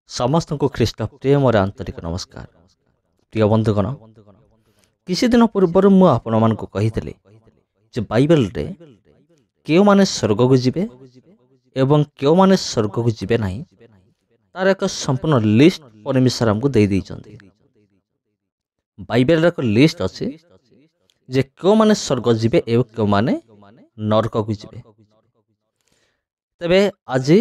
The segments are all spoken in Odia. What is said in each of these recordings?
समस्त को ख्रीष्ट प्रेम और आंतरिक नमस्कार। प्रिय बंधुगण, किसी दिन पूर्व मु आपण मानकु कहितले जे बाइबल रे केउ माने स्वर्ग को जिबे एवं केउ माने स्वर्ग को जिबे नाही तार एक संपूर्ण लिस्ट परमेश्वर हमको दे दैछन्ती। बाइबल रे एक लिस्ट अछि जे केउ माने स्वर्ग जिबे एवं केउ माने नरक को जिबे। तबे आज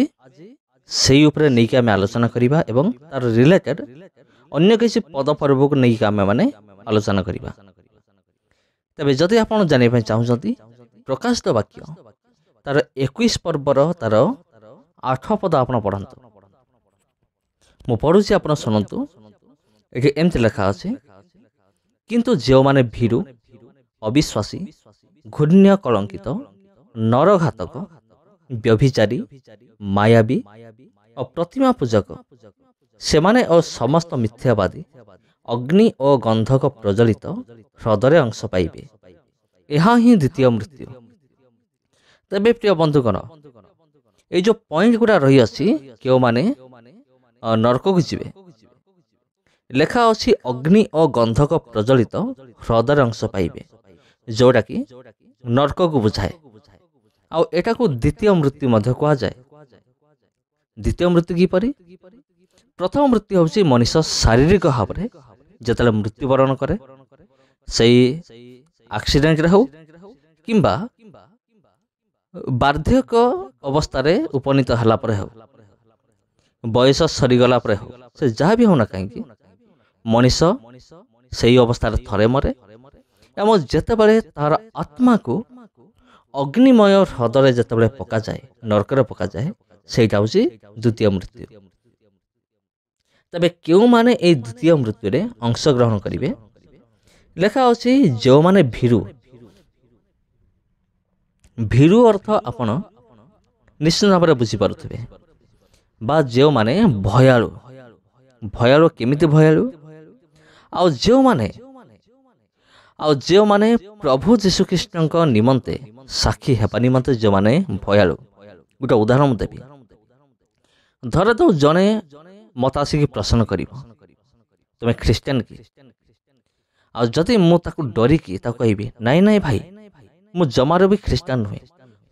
सेई उपरे नेकी आमे आलोचना करिबा एवं तार रिलेटेड अन्य किसी पद पर्व को नेकी आमे माने आलोचना करिबा। तबे जदि आपण जानि पय चाहुचंती प्रकाशित वाक्य तार 21 पर्वर तार 8 पद आपण पढंतु। मु पढुछि, आपण सुनंतु। एठी एमति लिखा अछि, किंतु जेउ माने भीरु, अविश्वासी, घृण्य, कलंकित, नरघातक, व्यभिचारी, मायावी और प्रतिमा पूजक सेमाने और समस्त मिथ्यावादी अग्नि और गंधक प्रज्वलित ह्रदरे अंश पाइबे। यह ही द्वितीय मृत्यु। तबे प्रिय बंधुगण, ये जो पॉइंट गुड़ा रही अछि केउ माने नरक को जिबे, लेखा अछि अग्नि और गंधक प्रज्वलित ह्रदरे अंश पाइबे, जोटा कि नरक को बुझाए। आउ एटा को द्वितीय मृत्यु मध्य कहा जाए। द्वितीय मृत्यु की परी? प्रथम मृत्यु होछि मनुष्य शारीरिक भाव में जतले मृत्युवरण करे, सही एक्सीडेंट रे हो किंबा वार्धक्य अवस्था रे उपनीत हला पर हो, बयस सरीगला पर हो, से जहाँ भी होना कहीं मनुष्य सही अवस्था रे थरे मरे एवं जेतेबेले तार आत्मा को अग्निमय ह्रदरे जेतेबेले पका जाए, नरकरे पका जाए, सेटा होछि द्वितीय मृत्यु। तबे केउ माने ए द्वितीय मृत्यु रे अंश ग्रहण करिवे, लेखा अछि जो माने भीरु। भीरु अर्थ आपण निश्चित भाव में बुझी पारुथिबे, बा जो माने भयालु। भयालु केमिति भयालु? आउ जो माने प्रभु जीशु कृष्ण निमंते साक्षी हेपा निमंते जो माने भयालु। गोटे उदाहरण देवी। धरे तो जने मत आसिक प्रश्न कर तुम ख्रीस्टियन की, आ जदि मु ताकु डरिकी कहबी नाई नाई भाई मु जमार भी ख्रीस्टियन नुहे,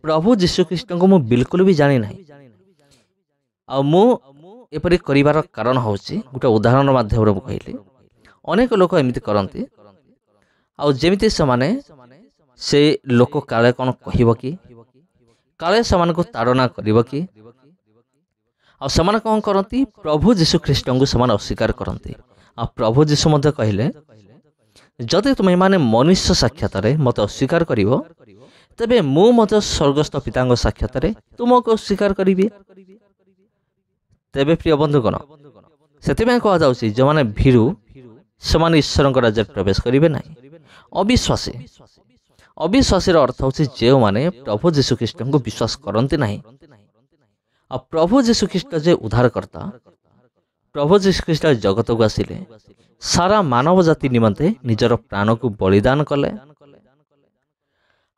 प्रभु जीशु कृष्ण को मु बिल्कुल भी जानी ना, आ मु एपरि करिवार कारण होछि गोटे उदाहरण माध्यम कहली। अनेक लोक एमती करती, आउ जेमिति से लोक काले कौन कहब कि, काले समान को ताड़ना करिब कि, आ समान कौन करती? प्रभु जीशु ख्रीष्ट को समान अस्वीकार करती। आ प्रभु जीशु मध्य कहले, जदि तुम माने मनुष्य साक्षात मत अस्वीकार करिवो, तबे मु मत स्वर्गस्थ पिता साक्षात तुमको अस्वीकार करिबे। तबे प्रिय बंधुगण, सेतिबे कहा जाउछि जो माने भीरु समान ईश्वर राज्य प्रवेश करिवे नाही। अविश्वासी, अविश्वासी अर्थ होछि जे माने प्रभु जीशु ख्रीष्ट को विश्वास करती नाही। आ प्रभु जीशु ख्रीष्ट जे उद्धारकर्ता, प्रभु जीशु ख्रीष्ट जगत को आसिले सारा मानव जाति निमंते निजर प्राण को बलिदान कले।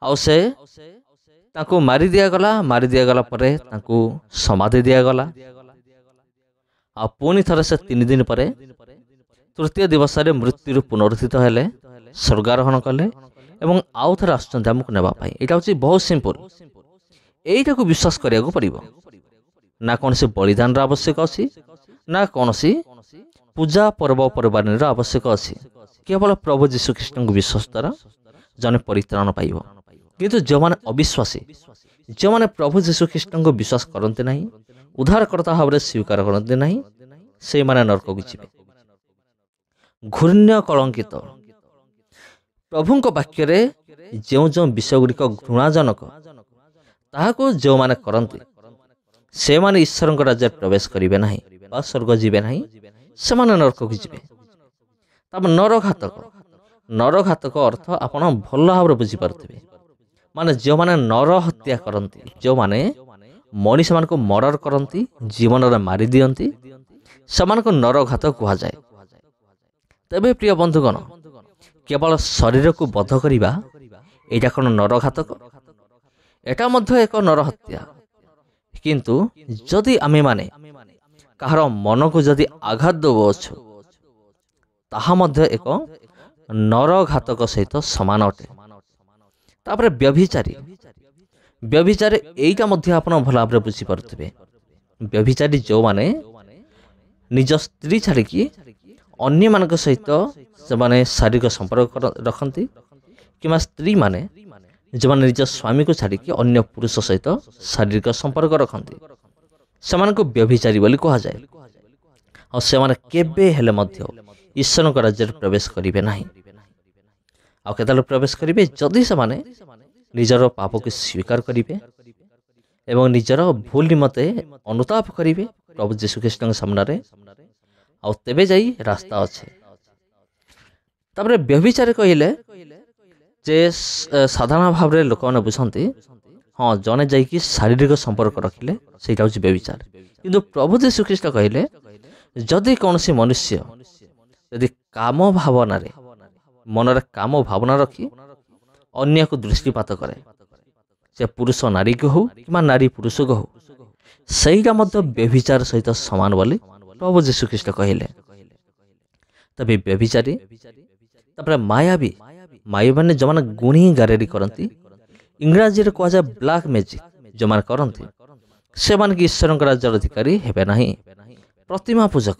आउ से ताको मारी दिया गला परे ताको समाधि दिया गला। आ पुणी थरे से 3 दिन परे तृतीय दिवस रे मृत्यु पुनरुत्थित हेले, स्वर्गारोहण कले एवं आउ थरे आछन्ते हमकु नेबा पई। एटा होछि बहुत सिंपल। एटा को विश्वास करिया को पड़िबो। ना कौन से बलिदान आवश्यक अछि, ना कौन सी पूजा पर्व पर्वाणी आवश्यक अछि। केवल प्रभु जीशु कृष्ण को विश्वास द्वारा जने परित्राण पाइब। किंतु जो माने अविश्वासी, जो माने प्रभु जीशु कृष्ण को विश्वास करते नहीं, उद्धारकर्ता भाव स्वीकार करते नहीं, से माने नरक को जिबे। घृण्य, कलंकित, प्रभु वाक्य रे जो जो विषय गुड़िक घृणाजनक ताहाको जो माने करती, से माने ईश्वर राज्य प्रवेश करिवे नाही बा स्वर्ग जिबे नाही, से माने नरक को जिबे। तब नरघातक, नरघातक अर्थ आपण भल भाव बुझी पारुथिबे। माने जो माने नर हत्या करती, जो माने मनीष मान को मर्डर करती, जीवन रे मारी दियंती, समान को नरघातक कहा जाए। तबे प्रिय बंधुगण, केवल शरीर को बध करिबा एटा कोन नरघातक? एटा मध्य एक नरहत्या। किंतु जदि आमे माने କାହାର ମନକୁ ଯଦି ଆଘାତ ଦେଉଅଛୁ ତାହା ମଧ୍ୟ ଏକ ନରଘାତକ ସହିତ ସମାନ ଅଟେ। ତାପରେ ବ୍ୟଭିଚାରୀ ଏଇଟା ମଧ୍ୟ ଆପଣ ଭଲ ଭାବରେ ବୁଝିପାରୁଥିବେ। ବ୍ୟଭିଚାରୀ ଯେଉଁମାନେ ନିଜ ସ୍ତ୍ରୀ ଛାଡ଼ିକି ଅନ୍ୟମାନଙ୍କ ସହିତ ସେମାନେ ଶାରୀରିକ ସମ୍ପର୍କ ରଖନ୍ତି, କିମ୍ବା ସ୍ତ୍ରୀମାନେ ଯେଉଁମାନେ ନିଜ ସ୍ୱାମୀକୁ ଛାଡ଼ିକି ଅନ୍ୟ ପୁରୁଷ ସହିତ ଶାରୀରିକ ସମ୍ପର୍କ ରଖନ୍ତି, ସେମାନଙ୍କୁ ବ୍ୟଭିଚାରୀ ବୋଲି କୁହାଯାଏ। ଆଉ ସେମାନେ କେବେ ହେଲେ ମଧ୍ୟ ଈଶ୍ୱରଙ୍କ ରାଜ୍ୟରେ ପ୍ରବେଶ କରିବେ ନାହିଁ। ଆଉ କେତେବେଳେ ପ୍ରବେଶ କରିବେ? ଯଦି ସେମାନେ ନିଜର ପାପକୁ ସ୍ୱୀକାର କରିବେ ଏବଂ ନିଜର ଭୁଲ ନିମନ୍ତେ ଅନୁତାପ କରିବେ ପ୍ରଭୁ ଯୀଶୁଖ୍ରୀଷ୍ଟଙ୍କ ସାମ୍ନାରେ, ଆଉ ତେବେ ଯାଇ ରାସ୍ତା ଅଛି। ତାପରେ ବ୍ୟଭିଚାରୀ କହିଲେ ଯେ ସାଧାରଣ ଭାବରେ ଲୋକମାନେ ବୁଝନ୍ତି, ହଁ ଜଣେ ଯାଇକି ଶାରୀରିକ ସମ୍ପର୍କ ରଖିଲେ ସେଇଟା ହେଉଛି ବ୍ୟଭିଚାର। କିନ୍ତୁ ପ୍ରଭୁ ଯୀଶୁଖ୍ରୀଷ୍ଟ କହିଲେ ଯଦି କୌଣସି ମନୁଷ୍ୟ ଯଦି କାମ ଭାବନାରେ ମନରେ କାମ ଭାବନା ରଖି ଅନ୍ୟକୁ ଦୃଷ୍ଟିପାତ କରେ, ସେ ପୁରୁଷ ନାରୀକୁ ହଉ କିମ୍ବା ନାରୀ ପୁରୁଷକୁ ହଉ, ସେଇଟା ମଧ୍ୟ ବ୍ୟଭିଚାର ସହିତ ସମାନ ବୋଲି ପ୍ରଭୁ ଯୀଶୁଖ୍ରୀଷ୍ଟ କହିଲେ। ତେବେ ବ୍ୟଭିଚାରୀ, ତାପରେ ମାୟାବୀ ମାନେ ଯେଉଁମାନେ ଗୁଣି ଗାରେଡ଼ି କରନ୍ତି, ଇଂରାଜୀରେ କୁହାଯାଏ ବ୍ଲାକ୍ ମ୍ୟାଜିକ୍, ଯେଉଁମାନେ କରନ୍ତି ସେମାନେ କି ଈଶ୍ୱରଙ୍କ ରାଜ୍ୟର ଅଧିକାରୀ ହେବେ ନାହିଁ। ପ୍ରତିମା ପୂଜକ,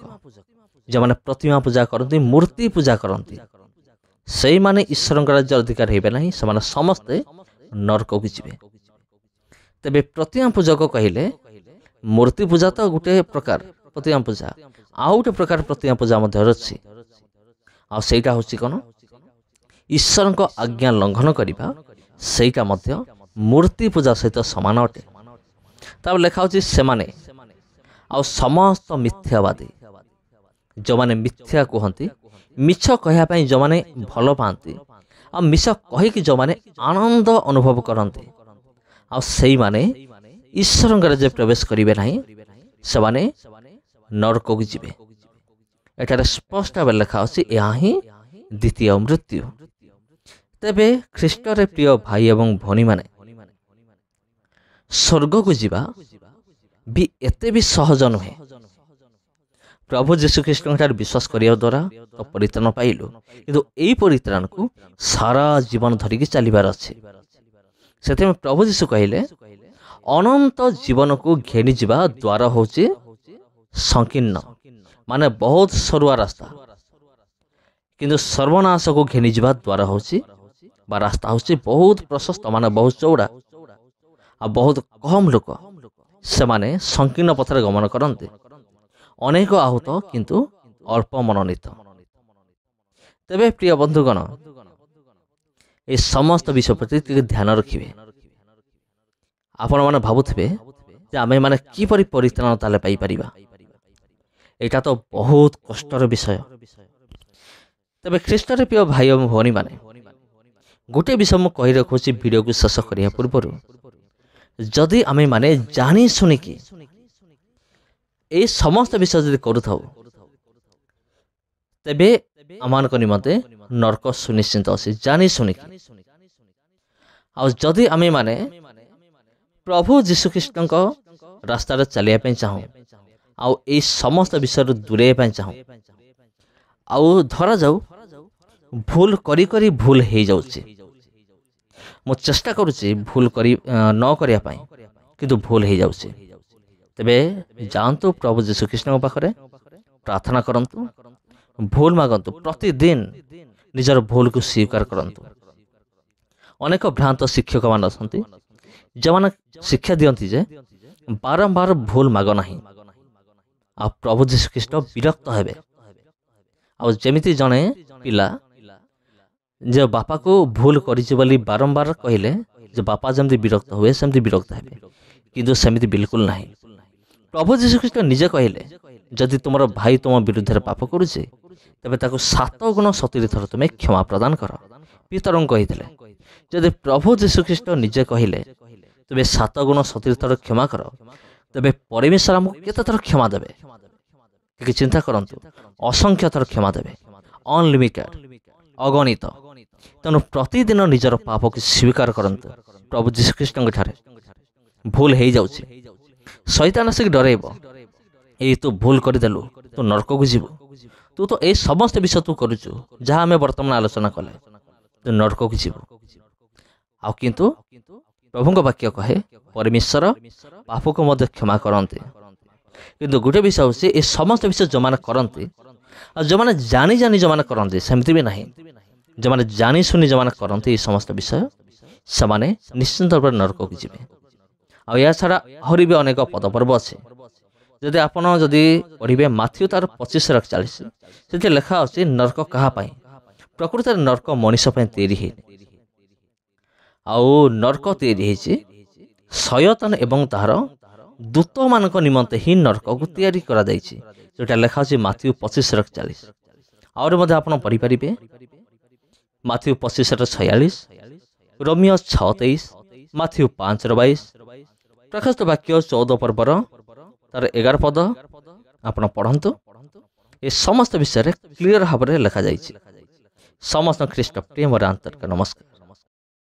ଯେଉଁମାନେ ପ୍ରତିମା ପୂଜା କରନ୍ତି, ମୂର୍ତ୍ତି ପୂଜା କରନ୍ତି, ସେଇମାନେ ଈଶ୍ୱରଙ୍କ ରାଜ୍ୟର ଅଧିକାରୀ ହେବେ ନାହିଁ, ସେମାନେ ସମସ୍ତେ ନରକକୁ ଯିବେ। ତେବେ ପ୍ରତିମା ପୂଜକ କହିଲେ ମୂର୍ତ୍ତି ପୂଜା ତ ଗୋଟେ ପ୍ରକାର ପ୍ରତିମା ପୂଜା, ଆଉ ଗୋଟେ ପ୍ରକାର ପ୍ରତିମା ପୂଜା ମଧ୍ୟ ଅଛି। ଆଉ ସେଇଟା ହେଉଛି କ'ଣ? ଈଶ୍ୱରଙ୍କ ଆଜ୍ଞା ଲଙ୍ଘନ କରିବା, ସେଇଟା ମଧ୍ୟ ମୂର୍ତ୍ତି ପୂଜା ସହିତ ସମାନ ଅଟେ। ତାପରେ ଲେଖା ହେଉଛି ସେମାନେ ଆଉ ସମସ୍ତ ମିଥ୍ୟାବାଦୀ, ଯେଉଁମାନେ ମିଥ୍ୟା କୁହନ୍ତି, ମିଛ କହିବା ପାଇଁ ଯେଉଁମାନେ ଭଲ ପାଆନ୍ତି, ଆଉ ମିଛ କହିକି ଯେଉଁମାନେ ଆନନ୍ଦ ଅନୁଭବ କରନ୍ତି, ଆଉ ସେଇମାନେ ଈଶ୍ୱରଙ୍କ ରାଜ୍ୟରେ ପ୍ରବେଶ କରିବେ ନାହିଁ, ସେମାନେ ନରକକୁ ଯିବେ। ଏଠାରେ ସ୍ପଷ୍ଟ ଭାବେ ଲେଖା ଅଛି, ଏହା ହିଁ ଦ୍ୱିତୀୟ ମୃତ୍ୟୁ। ତେବେ ଖ୍ରୀଷ୍ଟରେ ପ୍ରିୟ ଭାଇ ଏବଂ ଭଉଣୀମାନେ, ସ୍ୱର୍ଗକୁ ଯିବା ବି ଏତେ ବି ସହଜ ନୁହେଁ। ପ୍ରଭୁ ଯୀଶୁଖ୍ରୀଷ୍ଟଙ୍କଠାରେ ବିଶ୍ୱାସ କରିବା ଦ୍ୱାରା ତ ପରିତ୍ରାଣ ପାଇଲୁ, କିନ୍ତୁ ଏଇ ପରିତ୍ରାଣକୁ ସାରା ଜୀବନ ଧରିକି ଚାଲିବାର ଅଛି। ସେଥିପାଇଁ ପ୍ରଭୁ ଯୀଶୁ କହିଲେ ଅନନ୍ତ ଜୀବନକୁ ଘେନିଯିବା ଦ୍ୱାର ହେଉଛି ସଂକୀର୍ଣ୍ଣ, ମାନେ ବହୁତ ସରୁଆ ରାସ୍ତା, କିନ୍ତୁ ସର୍ବନାଶକୁ ଘେନିଯିବା ଦ୍ୱାର ହେଉଛି ବା ରାସ୍ତା ହେଉଛି ବହୁତ ପ୍ରଶସ୍ତ, ମାନେ ବହୁତ ଚଉଡ଼ା, ଆଉ ବହୁତ କମ୍ ଲୋକ ସେମାନେ ସଂକୀର୍ଣ୍ଣ ପଥରେ ଗମନ କରନ୍ତି। ଅନେକ ଆହୁତ କିନ୍ତୁ ଅଳ୍ପ ମନୋନୀତ। ତେବେ ପ୍ରିୟ ବନ୍ଧୁଗଣ, এই ସମସ୍ତ ବିଷୟ ପ୍ରତି ଟିକେ ଧ୍ୟାନ ରଖିବେ। ଆପଣମାନେ ଭାବୁଥିବେ ଯେ ଆମେମାନେ କିପରି ପରିତ୍ରାଣ ତାହେଲେ ପାଇପାରିବା? ଏଇଟା ତ ବହୁତ କଷ୍ଟର ବିଷୟ। ତେବେ ଖ୍ରୀଷ୍ଟରେ ପ୍ରିୟ ଭାଇ ଏବଂ ଭଉଣୀମାନେ, ଗୋଟିଏ ବିଷୟ ମୁଁ କହି ରଖୁଛି ଭିଡ଼ିଓକୁ ଶେଷ କରିବା ପୂର୍ବରୁ, ଯଦି ଆମେମାନେ ଜାଣି ଶୁଣିକି এই ସମସ୍ତ ବିଷୟ ଯଦି କରୁଥାଉ, ତେବେ ଆମମାନଙ୍କ ନିମନ୍ତେ ନରକ ସୁନିଶ୍ଚିତ ଅଛି, ଜାଣି ଶୁଣିକି। ଆଉ ଯଦି ଆମେମାନେ ପ୍ରଭୁ ଯୀଶୁଖ୍ରୀଷ୍ଟଙ୍କ ରାସ୍ତାରେ ଚାଲିବା ପାଇଁ ଚାହୁଁ, ଆଉ ଏଇ ସମସ୍ତ ବିଷୟରୁ ଦୂରେଇବା ପାଇଁ ଚାହୁଁ, ଆଉ ଧରାଯାଉ ଭୁଲ କରି କରି ଭୁଲ ହେଇଯାଉଛି, ମୁଁ ଚେଷ୍ଟା କରୁଛି ଭୁଲ ନ କରିବା ପାଇଁ, କିନ୍ତୁ ଭୁଲ ହେଇଯାଉଛି, ତେବେ ଯାଆନ୍ତୁ ପ୍ରଭୁ ଯୀଶୁଖ୍ରୀଷ୍ଟଙ୍କ ପାଖରେ, ପ୍ରାର୍ଥନା କରନ୍ତୁ, ଭୁଲ ମାଗନ୍ତୁ, ପ୍ରତିଦିନ ନିଜର ଭୁଲକୁ ସ୍ୱୀକାର କରନ୍ତୁ। ଅନେକ ଭ୍ରାନ୍ତ ଶିକ୍ଷକମାନେ ଅଛନ୍ତି ଯେଉଁମାନେ ଶିକ୍ଷା ଦିଅନ୍ତି ଯେ ବାରମ୍ବାର ଭୁଲ ମାଗ ନାହିଁ, ଆଉ ପ୍ରଭୁ ଯୀଶୁଖ୍ରୀଷ୍ଟ ବିରକ୍ତ ହେବେ। ଆଉ ଯେମିତି ଜଣେ ପିଲା ଯେ ବାପାକୁ ଭୁଲ କରିଛି ବୋଲି ବାରମ୍ବାର କହିଲେ ଯେ ବାପା ଯେମିତି ବିରକ୍ତ ହୁଏ, ସେମିତି ବିରକ୍ତ ହେବେ, କିନ୍ତୁ ସେମିତି ବିଲକୁଲ ନାହିଁ। ପ୍ରଭୁ ଯୀଶୁଖ୍ରୀଷ୍ଟ ନିଜେ କହିଲେ, ଯଦି ତୁମର ଭାଇ ତୁମ ବିରୁଦ୍ଧରେ ପାପ କରୁଛି, ତେବେ ତାକୁ 7 ଗୁଣ 70 ଥର ତୁମେ କ୍ଷମା ପ୍ରଦାନ କର, ପିତରଙ୍କୁ କହିଥିଲେ। ଯଦି ପ୍ରଭୁ ଯୀଶୁଖ୍ରୀଷ୍ଟ ନିଜେ କହିଲେ ତେବେ 7 ଗୁଣ 70 ଥର କ୍ଷମା କର, ତେବେ ପରମେଶ୍ୱର ଆମକୁ କେତେ ଥର କ୍ଷମା ଦେବେ? ଟିକେ ଚିନ୍ତା କରନ୍ତୁ। ଅସଂଖ୍ୟ ଥର କ୍ଷମା ଦେବେ, ଅନଲିମିଟେଡ୍, ଅଗଣିତ। ତେଣୁ ପ୍ରତିଦିନ ନିଜର ପାପକୁ ସ୍ୱୀକାର କରନ୍ତୁ ପ୍ରଭୁ ଯୀଶୁଖ୍ରୀଷ୍ଟଙ୍କ ଠାରେ। ଭୁଲ ହେଇଯାଉଛି, ଶୈତାନ ଆସିକି ଡରେଇବ, ଏଇ ତୁ ଭୁଲ କରିଦେଲୁ, ତୁ ନରକକୁ ଯିବୁ, ତୁ ତ ଏଇ ସମସ୍ତ ବିଷୟ ତୁ କରୁଛୁ ଯାହା ଆମେ ବର୍ତ୍ତମାନ ଆଲୋଚନା କଲେ, ତୁ ନରକକୁ ଯିବୁ। ଆଉ କିନ୍ତୁ ପ୍ରଭୁଙ୍କ ବାକ୍ୟ କହେ ପରମେଶ୍ୱର ପାପକୁ ମଧ୍ୟ କ୍ଷମା କରନ୍ତି। କିନ୍ତୁ ଗୋଟେ ବିଷୟ ହେଉଛି ଏ ସମସ୍ତ ବିଷୟ ଯେଉଁମାନେ କରନ୍ତି, ଆଉ ଯେଉଁମାନେ ଜାଣି ଜାଣି ଯେଉଁମାନେ କରନ୍ତି ସେମିତି ବି ନାହିଁ, ଯେଉଁମାନେ ଜାଣି ଶୁଣି ଯେଉଁମାନେ କରନ୍ତି ଏ ସମସ୍ତ ବିଷୟ, ସେମାନେ ନିଶ୍ଚିନ୍ତ ଭାବରେ ନରକକୁ ଯିବେ। ଆଉ ଏହା ଛଡ଼ା ଆହୁରି ବି ଅନେକ ପଦପର୍ବ ଅଛି। ଯଦି ଆପଣ ପଢ଼ିବେ ମାଥ୍ୟୁ ତାର 25:40, ସେଥିରେ ଲେଖା ଅଛି ନରକ କାହା ପାଇଁ? ପ୍ରକୃତରେ ନରକ ମଣିଷ ପାଇଁ ତିଆରି ହେଇନି। ଆଉ ନରକ ତିଆରି ହେଇଛି ଶୟତାନ ଏବଂ ତାହାର ଦୂତମାନଙ୍କ ନିମନ୍ତେ ହିଁ ନରକକୁ ତିଆରି କରାଯାଇଛି, ଯେଉଁଟା ଲେଖା ଅଛି ମାଥ୍ୟୁ 25:40। ଆହୁରି ମଧ୍ୟ ଆପଣ ପଢ଼ିପାରିବେ ମାଥ୍ୟୁ 25:46, ରୋମିଓ 6:23, ମାଥ୍ୟୁ 5:22, ପ୍ରକାଶିତ ବାକ୍ୟ 14 ପର୍ବର ତାର 11 ପଦ ଆପଣ ପଢ଼ନ୍ତୁ। ଏ ସମସ୍ତ ବିଷୟରେ କ୍ଲିଅର ଭାବରେ ଲେଖାଯାଇଛି। ସମସ୍ତ ଖ୍ରୀଷ୍ଟ ପ୍ରେମର ଆନ୍ତରିକ ନମସ୍କାର।